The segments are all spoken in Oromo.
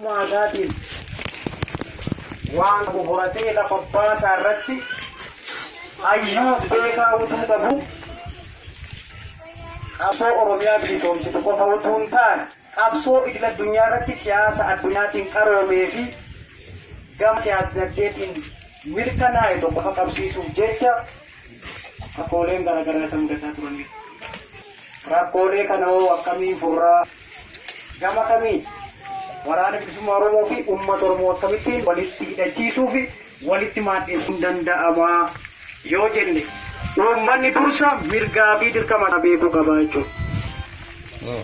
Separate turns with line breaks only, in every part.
maagaatiin waan horatee lafa baasaa irratti hayyuu beekaa utuu qabu qabsoo Oromiyaa bilisoomsitu qofa utuu hin taane qabsoo idil addunyaa irratti siyaasa addunyaatiin qaroomee fi gama siyaas-dinagdeetiin mirkanaa'e tokko qabsiisuuf jecha rakkooleen garaagaraa isa mudataa turanidha. Rakkoolee kana hoo akkamiin furraa gama kamiin waraana bilisummaa Oromoo fi uummata Oromoo akkamittiin walitti hidhachiisuu fi walitti maadheessuun danda'ama yoo jenne uummanni dursa mirgaa fi dirqama beekuu qaba jechuudha.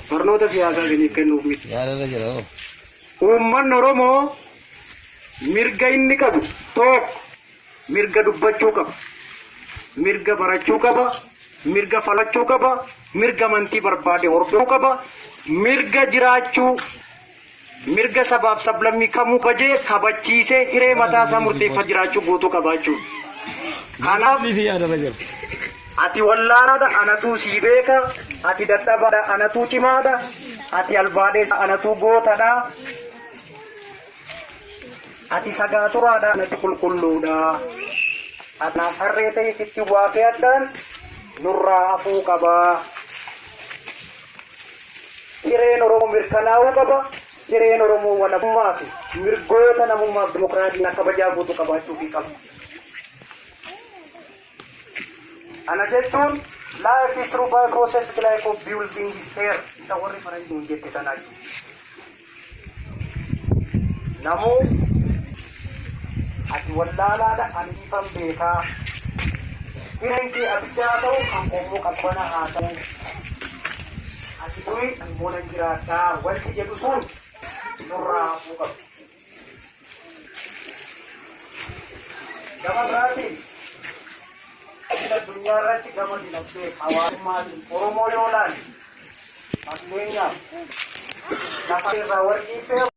Barnoota siyaasaa isiniif kennuuf miti. Uummanni Oromoo mirga inni qabu tokko mirga dubbachuu qaba, mirga barachuu qaba, mirga falachuu qaba, mirga amantii barbaade hordofuu qaba, mirga jiraachuu, mirga sabaaf sablammii kamuu bajee kabachiisee hiree mataa isaa murteeffatu jiraachuu guutuu qaba jechuudha. Kanaaf ati wallaanaadha anatu sii beeka, ati dadhabaadha anatu cimaadha, ati albaadeessa anatu gootadha, ati sagaaturaadha anatu qulqulluudha. Anaaf harree ta'e sitti waaqee addaan nurraa hafuu qaba. Hireen Oromoo mirkanaa'uu qaba. Hireen Oromoo walabummaa fi mirgoota namummaaf dimokiraatiin kabajaa guutuu qabaachuu qaba. Ana jechuun life is through by process life of building is fair. Isa warri faranjiin jette sanaa namuu ati wallaalaadha ani ifan beekaa. Hireen kee abiddaa ta'u kan qomoo qabbana haa ta'u. Ati durii kan moona jiraadhaa wanti jedhu sun nurraa hafuu qabu. Gama biraatiin addunyaa irratti gama dinagdee hawaasummaatiin Oromoo yoo ilaalle fakkeenyaaf lafa irraa warqii fe'u.